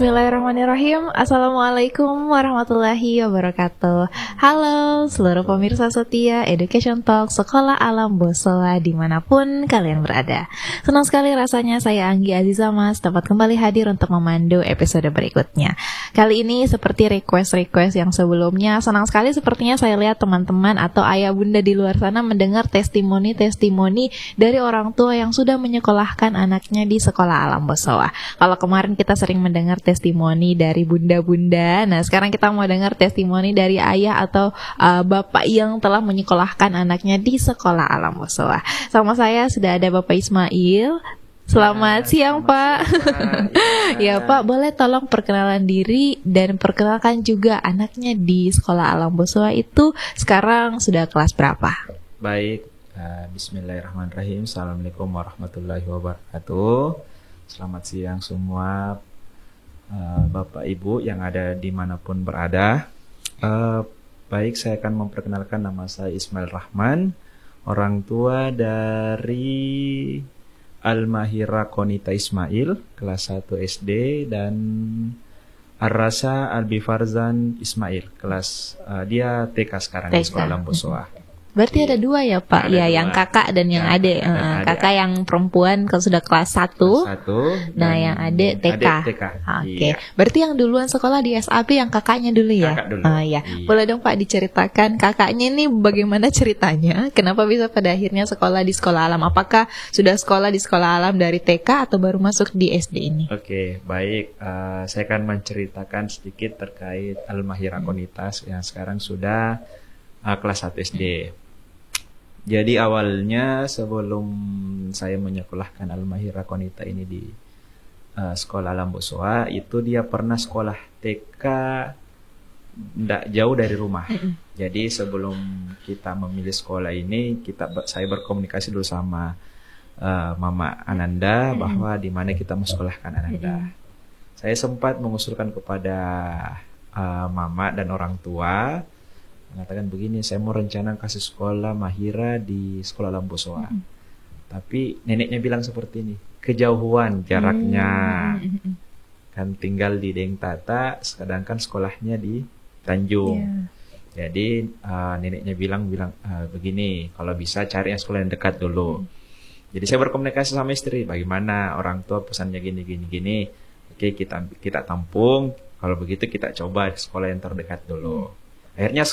Bismillahirrahmanirrahim. Assalamualaikum warahmatullahi wabarakatuh. Halo seluruh pemirsa setia Education Talk Sekolah Alam Bosowa dimanapun kalian berada. Senang sekali rasanya saya Anggi Aziza Mas dapat kembali hadir untuk memandu episode berikutnya. Kali ini seperti request yang sebelumnya, senang sekali sepertinya saya lihat teman-teman atau ayah bunda di luar sana mendengar testimoni dari orang tua yang sudah menyekolahkan anaknya di Sekolah Alam Bosowa. Kalau kemarin kita sering mendengar testimoni dari bunda-bunda, nah sekarang kita mau dengar testimoni dari ayah atau bapak yang telah menyekolahkan anaknya di Sekolah Alam Bosowa. Sama saya sudah ada Bapak Ismail. Selamat siang Pak. Ya Pak, boleh tolong perkenalan diri dan perkenalkan juga anaknya di Sekolah Alam Bosowa itu sekarang sudah kelas berapa? Baik, bismillahirrahmanirrahim. Assalamualaikum warahmatullahi wabarakatuh. Selamat siang semua Bapak Ibu yang ada dimanapun berada. Baik, saya akan memperkenalkan nama saya Ismail Rahman, orang tua dari Al-Mahira Konita Ismail, kelas 1 SD, dan Ar-Rasa Albi-Farzan Ismail, kelas dia TK sekarang di Sekolah Alam Bosowa. Berarti ada dua ya Pak, ya yang kakak dan yang adik. Kakak yang perempuan kalau sudah kelas 1, nah yang adik TK. Oke. Berarti yang duluan sekolah di SAP yang kakaknya dulu ya? Kakak dulu. Iya. Boleh dong Pak diceritakan kakaknya ini bagaimana ceritanya? Kenapa bisa pada akhirnya sekolah di Sekolah Alam? Apakah sudah sekolah di Sekolah Alam dari TK atau baru masuk di SD ini? Oke, baik. Saya akan menceritakan sedikit terkait Al-Mahira Konitas yang sekarang sudah kelas 1 SD. Jadi awalnya sebelum saya menyekolahkan Al-Mahira Konita ini di Sekolah Alam Bosowa, itu dia pernah sekolah TK tidak jauh dari rumah. Jadi sebelum kita memilih sekolah ini, saya berkomunikasi dulu sama Mama Ananda bahwa di mana kita mau sekolahkan Ananda. Saya sempat mengusulkan kepada Mama dan orang tua, mengatakan begini, saya mau rencana kasih sekolah Mahira di Sekolah Alam Bosowa. Tapi neneknya bilang seperti ini, kejauhan jaraknya. Kan tinggal di Deng Tata, sedangkan sekolahnya di Tanjung. Jadi neneknya bilang begini, kalau bisa cari yang sekolah yang dekat dulu. Jadi saya berkomunikasi sama istri, bagaimana orang tua pesannya gini. Oke, kita tampung, kalau begitu kita coba sekolah yang terdekat dulu. Akhirnya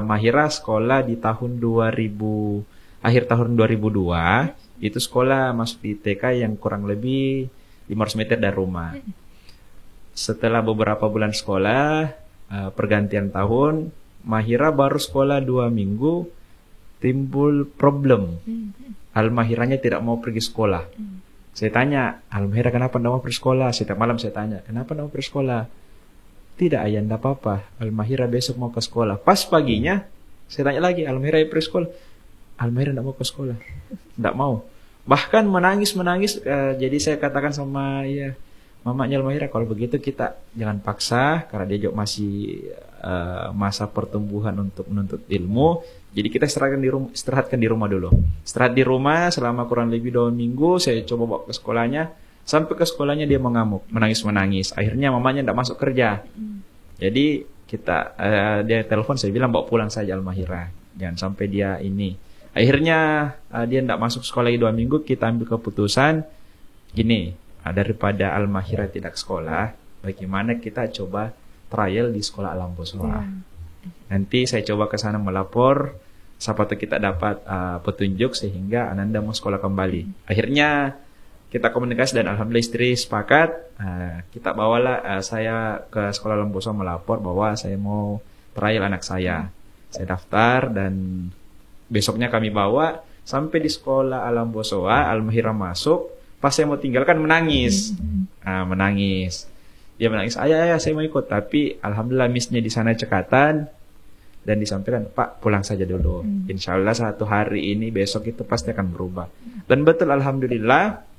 Mahira sekolah di tahun 2000, akhir tahun 2002, itu sekolah masuk di TK yang kurang lebih 500 meter dari rumah. Setelah beberapa bulan sekolah, pergantian tahun, Mahira baru sekolah 2 minggu, timbul problem. Al-Mahiranya tidak mau pergi sekolah. Saya tanya, Al-Mahira kenapa tidak mau pergi sekolah? Setiap malam saya tanya, kenapa tidak mau pergi sekolah? Tidak ayah, tidak apa-apa. Al-Mahira besok mau ke sekolah. Pas paginya, saya tanya lagi, Al-Mahira pergi sekolah. Al-Mahira tidak mau ke sekolah. Tidak mau. Bahkan menangis. Jadi saya katakan sama mamanya Al-Mahira, kalau begitu kita jangan paksa, karena dia juga masih masa pertumbuhan untuk menuntut ilmu. Jadi kita istirahatkan di rumah dulu. Istirahat di rumah selama kurang lebih 2 minggu, saya coba bawa ke sekolahnya. Sampai ke sekolahnya dia mengamuk, menangis. Akhirnya mamanya tidak masuk kerja. Jadi dia telepon, saya bilang bawa pulang saja Al-Mahira. Jangan sampai dia ini. Akhirnya dia tidak masuk sekolah lagi 2 minggu, kita ambil keputusan gini, daripada Al-Mahira tidak sekolah, bagaimana kita coba trial di Sekolah Alam Bosowa. Nanti saya coba ke sana melapor, siapa tahu kita dapat petunjuk sehingga Ananda mau sekolah kembali. Akhirnya kita komunikasi dan alhamdulillah istri sepakat. Kita bawalah saya ke Sekolah Alam Bosowa melapor bahwa saya mau trial anak saya. Saya daftar dan besoknya kami bawa sampai di Sekolah Alam Bosowa. Al-Mahira masuk. Pas saya mau tinggalkan menangis. Menangis. Dia menangis, ayah saya mau ikut. Tapi alhamdulillah misnya di sana cekatan dan disampaikan, Pak pulang saja dulu. Insya Allah satu hari ini besok itu pasti akan berubah. Dan betul alhamdulillah.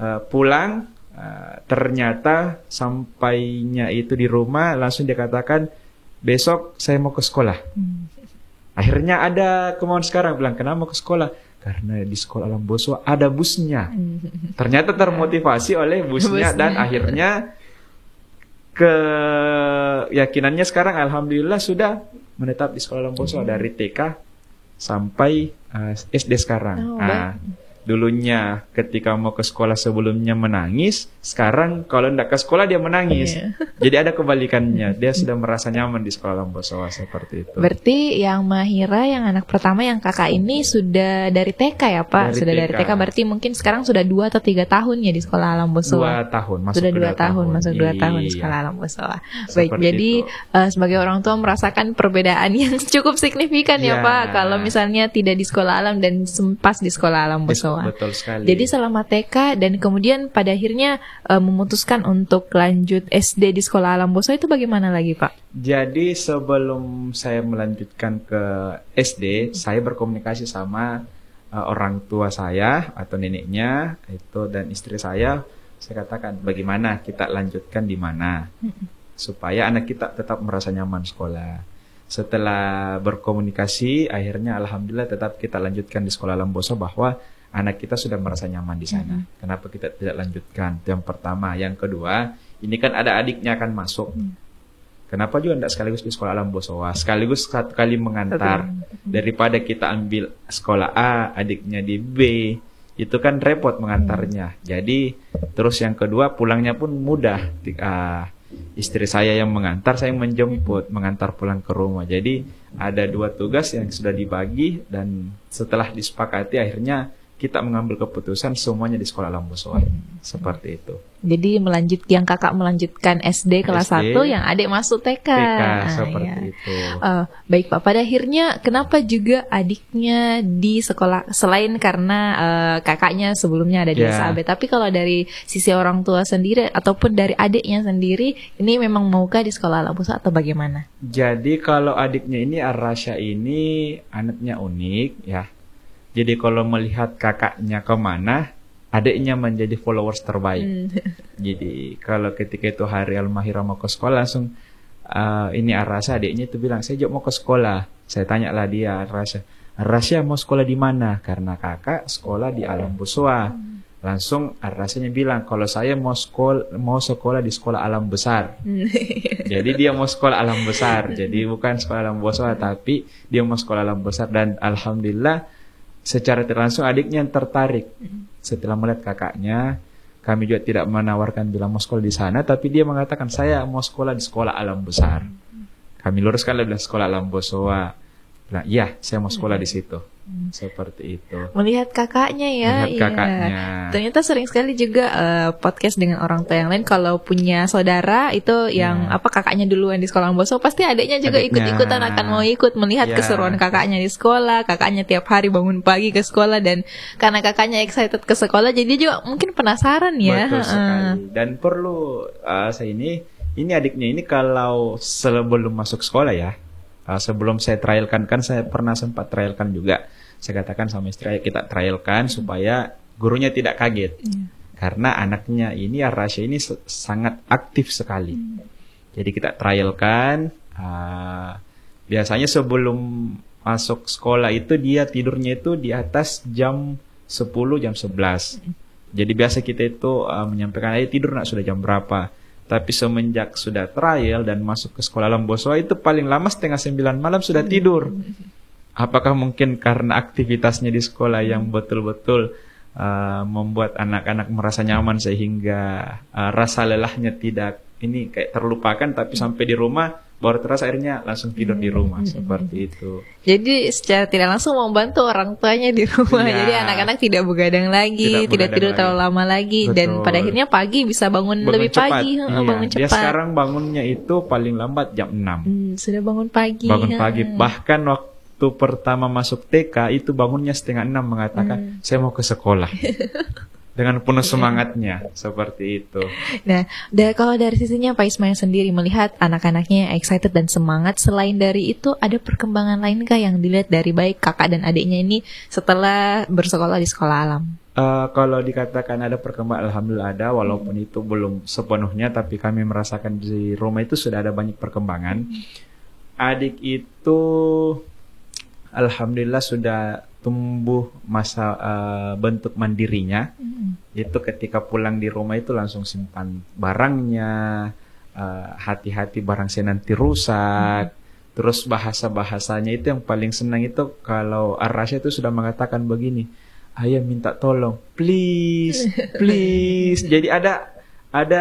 Pulang, ternyata sampainya itu di rumah langsung dia katakan besok saya mau ke sekolah. Akhirnya ada kemauan sekarang, bilang kenapa mau ke sekolah? Karena di Sekolah Alam Bosowa ada busnya. Ternyata termotivasi oleh busnya dan akhirnya keyakinannya sekarang alhamdulillah sudah menetap di sekolah Alam Boswa dari TK sampai SD sekarang. Dulunya ketika mau ke sekolah sebelumnya menangis, sekarang kalau tidak ke sekolah dia menangis. Jadi ada kebalikannya, dia sudah merasa nyaman di sekolah Alam Boswa seperti itu. Berarti yang Mahira, yang anak pertama, yang kakak ini sudah dari TK ya Pak? Dari TK berarti mungkin sekarang sudah 2 atau 3 tahun ya di sekolah Alam Boswa? 2 tahun, masuk sudah 2 tahun. Masuk 2 tahun di sekolah Alam Boswa. Baik, jadi sebagai orang tua merasakan perbedaan yang cukup signifikan ya Pak, kalau misalnya tidak di sekolah alam dan pas di sekolah Alam Boswa. Betul sekali. Jadi selama TK dan kemudian pada akhirnya memutuskan untuk lanjut SD di sekolah Alam Boswa itu bagaimana lagi Pak? Jadi sebelum saya melanjutkan ke SD, saya berkomunikasi sama orang tua saya atau neneknya itu dan istri saya katakan bagaimana kita lanjutkan di mana supaya anak kita tetap merasa nyaman sekolah. Setelah berkomunikasi, akhirnya alhamdulillah tetap kita lanjutkan di sekolah Alam Boswa bahwa anak kita sudah merasa nyaman di sana. Kenapa kita tidak lanjutkan? Itu yang pertama. Yang kedua, ini kan ada adiknya akan masuk. Kenapa juga tidak sekaligus di sekolah Alam Boswa? Sekaligus 1 kali mengantar. Daripada kita ambil sekolah A, adiknya di B, itu kan repot mengantarnya. Jadi, terus yang kedua, pulangnya pun mudah. Istri saya yang mengantar, saya yang menjemput, mengantar pulang ke rumah. Jadi, ada 2 tugas yang sudah dibagi dan setelah disepakati akhirnya kita mengambil keputusan semuanya di sekolah Alam Boswa. Seperti itu. Jadi yang kakak melanjutkan SD kelas 1, yang adik masuk TK. Seperti itu. Baik Pak, pada akhirnya kenapa juga adiknya di sekolah, selain karena kakaknya sebelumnya ada di SAB, tapi kalau dari sisi orang tua sendiri ataupun dari adiknya sendiri, ini memang maukah di sekolah Alam Boswa atau bagaimana? Jadi kalau adiknya ini Ar-Rasya ini anaknya unik ya. Jadi kalau melihat kakaknya kemana, adiknya menjadi followers terbaik. Jadi kalau ketika itu hari Al-Mahira mau ke sekolah, langsung ini Ar-Rasya, adiknya itu bilang, saya juga mau ke sekolah. Saya tanya lah dia, Ar-Rasya mau sekolah di mana? Karena kakak sekolah di Alam Boswa. Langsung Ar-Rasyanya bilang, kalau saya mau sekolah di sekolah alam besar. Jadi dia mau sekolah alam besar. Jadi bukan sekolah Alam Boswa, tapi dia mau sekolah alam besar. Dan alhamdulillah, secara tidak langsung adiknya yang tertarik. Setelah melihat kakaknya, kami juga tidak menawarkan bilang mau sekolah di sana, tapi dia mengatakan saya mau sekolah di sekolah alam besar. Kami luruskan lah bilang sekolah Alam Boswa. Bilang, iya, saya mau sekolah di situ. Seperti itu. Melihat kakaknya ya. Melihat kakaknya. Ternyata sering sekali juga podcast dengan orang tua yang lain, kalau punya saudara itu yang kakaknya duluan di sekolah Alam Boswa, pasti adiknya juga ikut-ikutan akan mau ikut melihat keseruan kakaknya di sekolah. Kakaknya tiap hari bangun pagi ke sekolah, dan karena kakaknya excited ke sekolah, jadi juga mungkin penasaran ya. Betul sekali. Dan perlu saya ini adiknya ini kalau sebelum masuk sekolah ya, sebelum saya trialkan, kan saya pernah sempat trialkan juga. Saya katakan sama istri, kita trialkan supaya gurunya tidak kaget. Karena anaknya ini, Ar-Rasya ini sangat aktif sekali. Jadi kita trialkan. Biasanya sebelum masuk sekolah itu dia tidurnya itu di atas jam 10, jam 11. Jadi biasa kita itu menyampaikan, ayo tidur nak, sudah jam berapa. Tapi semenjak sudah trial dan masuk ke sekolah Alam Boswa itu paling lama 8:30 malam sudah tidur. Apakah mungkin karena aktivitasnya di sekolah yang betul-betul membuat anak-anak merasa nyaman sehingga rasa lelahnya tidak ini kayak terlupakan, tapi sampai di rumah baru terasa akhirnya langsung tidur di rumah. Seperti itu. Jadi secara tidak langsung membantu orang tuanya di rumah. Jadi anak-anak tidak begadang lagi, tidak tidur terlalu lama lagi. Betul. Dan pada akhirnya pagi bisa bangun lebih cepat. Pagi. Bangun cepat. Dia sekarang bangunnya itu paling lambat jam 6. Sudah bangun pagi. Bangun pagi. Bahkan waktu pertama masuk TK itu bangunnya 5:30 mengatakan, saya mau ke sekolah. Dengan penuh semangatnya, seperti itu. Nah, kalau dari sisinya Pak Ismail sendiri melihat anak-anaknya excited dan semangat, selain dari itu ada perkembangan lainkah yang dilihat dari baik kakak dan adiknya ini setelah bersekolah di sekolah alam? Kalau dikatakan ada perkembangan, alhamdulillah ada, walaupun itu belum sepenuhnya, tapi kami merasakan di rumah itu sudah ada banyak perkembangan. Adik itu alhamdulillah sudah tumbuh masa bentuk mandirinya. Itu ketika pulang di rumah itu langsung simpan barangnya, hati-hati barang saya nanti rusak. Terus bahasa-bahasanya itu yang paling senang itu kalau Ar-Rasya itu sudah mengatakan begini, ayah minta tolong, please, please. Jadi ada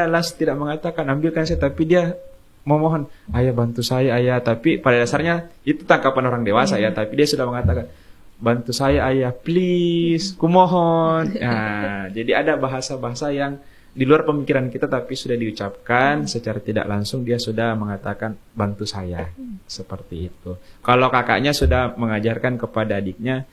langsung tidak mengatakan ambilkan saya, tapi dia memohon, ayah bantu saya ayah. Tapi pada dasarnya itu tangkapan orang dewasa ya, tapi dia sudah mengatakan, bantu saya ayah, please, kumohon. Nah, jadi ada bahasa-bahasa yang di luar pemikiran kita tapi sudah diucapkan secara tidak langsung, dia sudah mengatakan bantu saya. Seperti itu. Kalau kakaknya sudah mengajarkan kepada adiknya,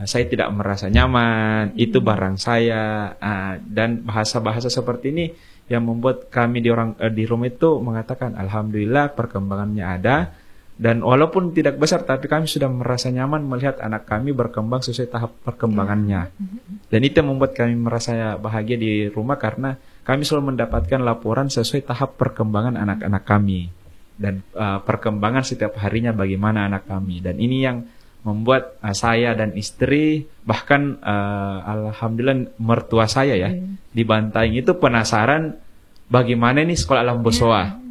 saya tidak merasa nyaman, itu barang saya. Dan bahasa-bahasa seperti ini yang membuat kami di rumah itu mengatakan alhamdulillah perkembangannya ada, dan walaupun tidak besar tapi kami sudah merasa nyaman melihat anak kami berkembang sesuai tahap perkembangannya. Dan itu yang membuat kami merasa bahagia di rumah, karena kami selalu mendapatkan laporan sesuai tahap perkembangan anak-anak kami dan perkembangan setiap harinya bagaimana anak kami. Dan ini yang membuat saya dan istri, bahkan alhamdulillah mertua saya ya, di Bantaing itu penasaran bagaimana nih sekolah Alam Bosowa.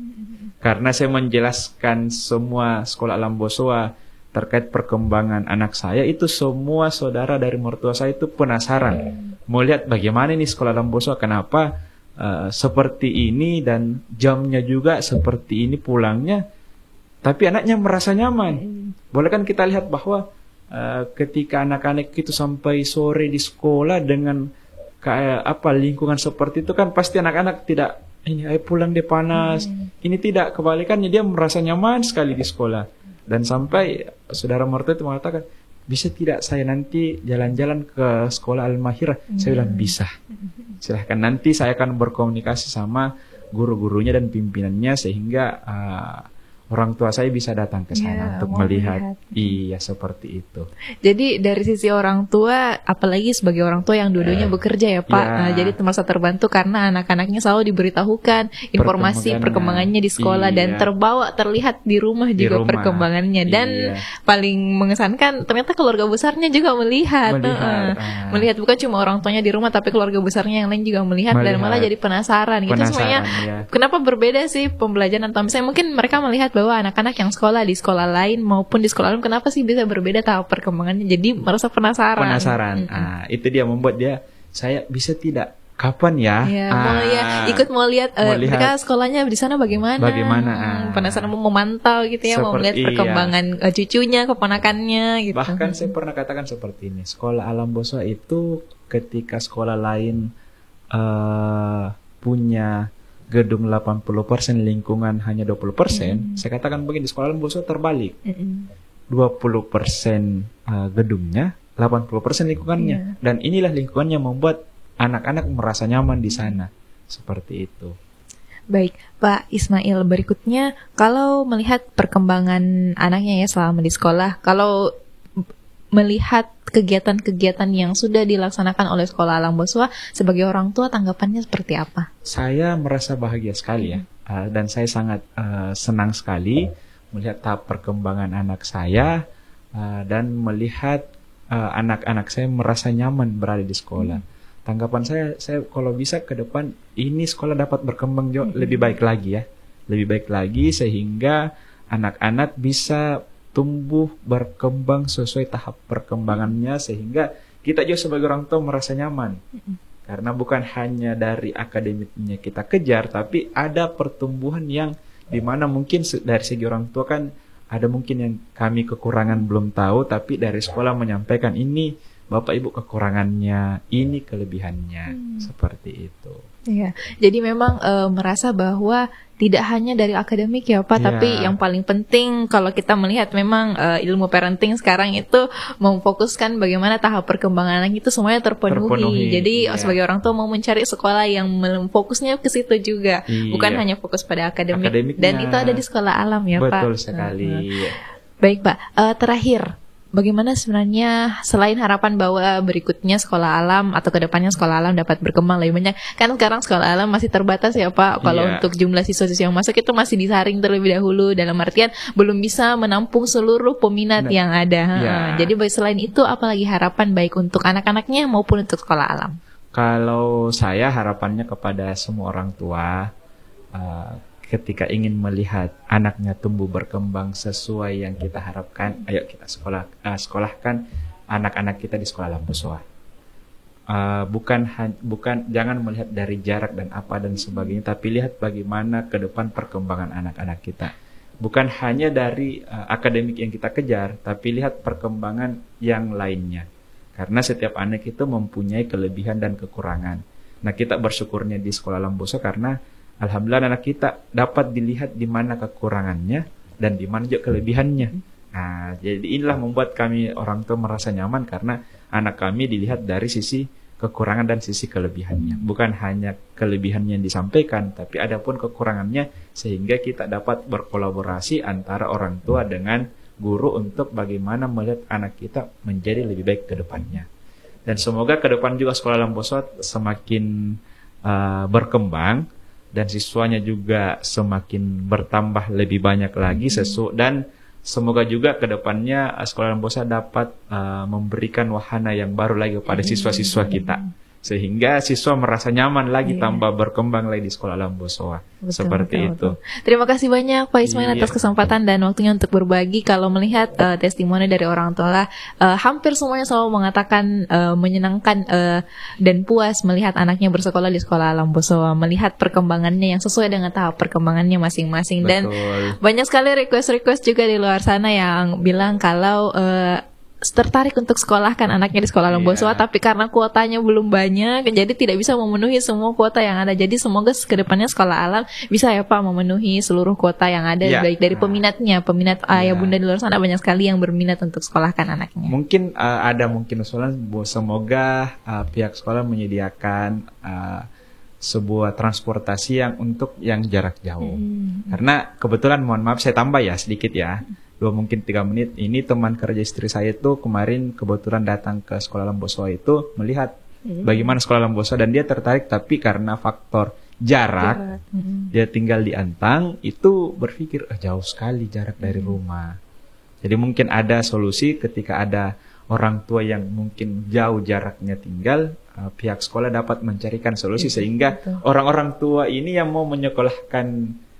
Karena saya menjelaskan semua sekolah Alam Bosowa terkait perkembangan anak saya, itu semua saudara dari mertua saya itu penasaran mau lihat bagaimana nih sekolah Alam Bosowa, kenapa seperti ini dan jamnya juga seperti ini pulangnya, tapi anaknya merasa nyaman. Boleh kan kita lihat bahwa ketika anak-anak itu sampai sore di sekolah dengan lingkungan seperti itu, kan pasti anak-anak tidak ini ayo pulang dia panas. Ini tidak, kebalikannya dia merasa nyaman sekali di sekolah. Dan sampai saudara mertua itu mengatakan, bisa tidak saya nanti jalan-jalan ke sekolah Al-Mahirah? Saya bilang bisa. Silahkan, nanti saya akan berkomunikasi sama guru-gurunya dan pimpinannya sehingga orang tua saya bisa datang ke sana untuk melihat. Iya, seperti itu. Jadi dari sisi orang tua, apalagi sebagai orang tua yang dua-duanya bekerja ya Pak, jadi merasa terbantu karena anak-anaknya selalu diberitahukan informasi perkembangannya di sekolah, dan terlihat di rumah juga perkembangannya. Dan paling mengesankan ternyata keluarga besarnya juga melihat bukan cuma orang tuanya di rumah tapi keluarga besarnya yang lain juga melihat. Dan malah jadi penasaran gitu semuanya. Kenapa berbeda sih pembelajaran, atau misalnya mungkin mereka melihat bahwa anak-anak yang sekolah di sekolah lain maupun di sekolah lain kenapa sih bisa berbeda tahap perkembangannya, jadi merasa penasaran. Itu dia membuat dia, saya bisa tidak kapan ya, mau lihat mereka sekolahnya di sana bagaimana, penasaran, mau memantau gitu ya, mau melihat perkembangan cucunya, keponakannya gitu. Bahkan saya pernah katakan seperti ini, sekolah Alam Bosowa itu ketika sekolah lain punya gedung 80%, lingkungan hanya 20%, saya katakan begini, di sekolah Alam Bosowa terbalik. 20% gedungnya, 80% lingkungannya. Dan inilah lingkungan yang membuat anak-anak merasa nyaman di sana. Seperti itu. Baik, Pak Ismail, berikutnya kalau melihat perkembangan anaknya ya selama di sekolah, kalau melihat kegiatan-kegiatan yang sudah dilaksanakan oleh sekolah Alam Bosowa, sebagai orang tua tanggapannya seperti apa? Saya merasa bahagia sekali ya, dan saya sangat senang sekali melihat tahap perkembangan anak saya, dan melihat anak-anak saya merasa nyaman berada di sekolah. Tanggapan saya kalau bisa ke depan ini sekolah dapat berkembang jauh lebih baik lagi ya, lebih baik lagi sehingga anak-anak bisa tumbuh berkembang sesuai tahap perkembangannya, sehingga kita juga sebagai orang tua merasa nyaman. Karena bukan hanya dari akademiknya kita kejar, tapi ada pertumbuhan yang dimana mungkin dari segi orang tua kan ada mungkin yang kami kekurangan belum tahu, tapi dari sekolah menyampaikan ini Bapak Ibu kekurangannya, ini kelebihannya, seperti itu. Iya, jadi memang merasa bahwa tidak hanya dari akademik ya Pak, tapi yang paling penting kalau kita melihat memang ilmu parenting sekarang itu memfokuskan bagaimana tahap perkembangan anak itu semuanya terpenuhi. Jadi sebagai orang tua mau mencari sekolah yang fokusnya ke situ juga, bukan hanya fokus pada akademik. Dan itu ada di sekolah alam ya Pak. Betul sekali. Baik Pak, terakhir, bagaimana sebenarnya selain harapan bahwa berikutnya sekolah alam atau kedepannya sekolah alam dapat berkembang lebih banyak? Kan sekarang sekolah alam masih terbatas ya Pak. Kalau untuk jumlah siswa-siswa yang masuk itu masih disaring terlebih dahulu, dalam artian belum bisa menampung seluruh peminat yang ada. Jadi selain itu apalagi harapan baik untuk anak-anaknya maupun untuk sekolah alam? Kalau saya harapannya kepada semua orang tua, ketika ingin melihat anaknya tumbuh berkembang sesuai yang kita harapkan, ayo kita sekolahkan anak-anak kita di sekolah Alam Bosowa. Bukan jangan melihat dari jarak dan apa dan sebagainya, tapi lihat bagaimana ke depan perkembangan anak-anak kita. Bukan hanya dari akademik yang kita kejar, tapi lihat perkembangan yang lainnya. Karena setiap anak itu mempunyai kelebihan dan kekurangan. Nah, kita bersyukurnya di sekolah Alam Bosowa karena alhamdulillah anak kita dapat dilihat di mana kekurangannya dan di mana juga kelebihannya. Nah, jadi inilah membuat kami orang tua merasa nyaman karena anak kami dilihat dari sisi kekurangan dan sisi kelebihannya. Bukan hanya kelebihannya yang disampaikan, tapi ada pun kekurangannya sehingga kita dapat berkolaborasi antara orang tua dengan guru untuk bagaimana melihat anak kita menjadi lebih baik ke depannya. Dan semoga ke depan juga sekolah Alam Bosowa semakin berkembang dan siswanya juga semakin bertambah lebih banyak lagi dan semoga juga ke depannya sekolah Alam Bosowa dapat memberikan wahana yang baru lagi kepada siswa-siswa kita. Sehingga siswa merasa nyaman lagi, tambah berkembang lagi di sekolah Alam Bosowa. Seperti itu. Terima kasih banyak Pak Ismail atas kesempatan dan waktunya untuk berbagi. Kalau melihat testimoni dari orang tua, hampir semuanya selalu mengatakan menyenangkan dan puas melihat anaknya bersekolah di sekolah Alam Bosowa, melihat perkembangannya yang sesuai dengan tahap perkembangannya masing-masing. Dan banyak sekali request-request juga di luar sana yang bilang kalau tertarik untuk sekolahkan anaknya di sekolah Alam Bosowa, tapi karena kuotanya belum banyak, jadi tidak bisa memenuhi semua kuota yang ada. Jadi semoga kedepannya sekolah alam bisa ya Pak memenuhi seluruh kuota yang ada, baik dari peminat ayah bunda di luar sana banyak sekali yang berminat untuk sekolahkan anaknya. Mungkin mungkin usulan semoga pihak sekolah menyediakan sebuah transportasi untuk yang jarak jauh. Karena kebetulan, mohon maaf saya tambah ya sedikit ya. 2 mungkin 3 menit. Ini teman kerja istri saya itu kemarin kebetulan datang ke sekolah Alam Bosowa itu melihat bagaimana sekolah Alam Bosowa dan dia tertarik, tapi karena faktor jarak. Dia tinggal di Antang, itu berpikir jauh sekali jarak dari rumah. Jadi mungkin ada solusi ketika ada orang tua yang mungkin jauh jaraknya tinggal, pihak sekolah dapat mencarikan solusi sehingga orang-orang tua ini yang mau menyekolahkan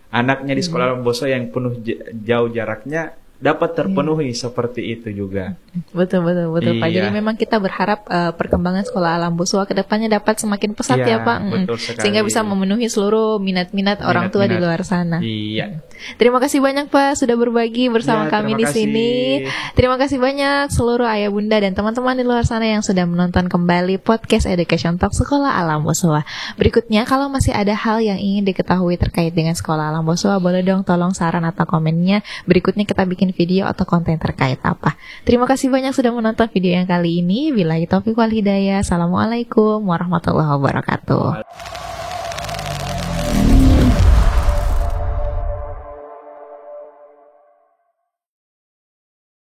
anaknya di sekolah Alam Bosowa yang penuh jauh jaraknya dapat terpenuhi seperti itu juga. Betul Pak. Jadi memang kita berharap perkembangan sekolah Alam Bosowa ke depannya dapat semakin pesat ya Pak. Sehingga bisa memenuhi seluruh minat-minat orang tua di luar sana. Iya. Terima kasih banyak Pak sudah berbagi bersama kami di sini. Terima kasih banyak seluruh ayah bunda dan teman-teman di luar sana yang sudah menonton kembali podcast Education Talk Sekolah Alam Bosowa. Berikutnya kalau masih ada hal yang ingin diketahui terkait dengan sekolah Alam Bosowa, boleh dong tolong saran atau komennya. Berikutnya kita bikin video atau konten terkait apa. Terima kasih banyak sudah menonton video yang kali ini. Billahi taufiq wal hidayah. Assalamualaikum warahmatullahi wabarakatuh.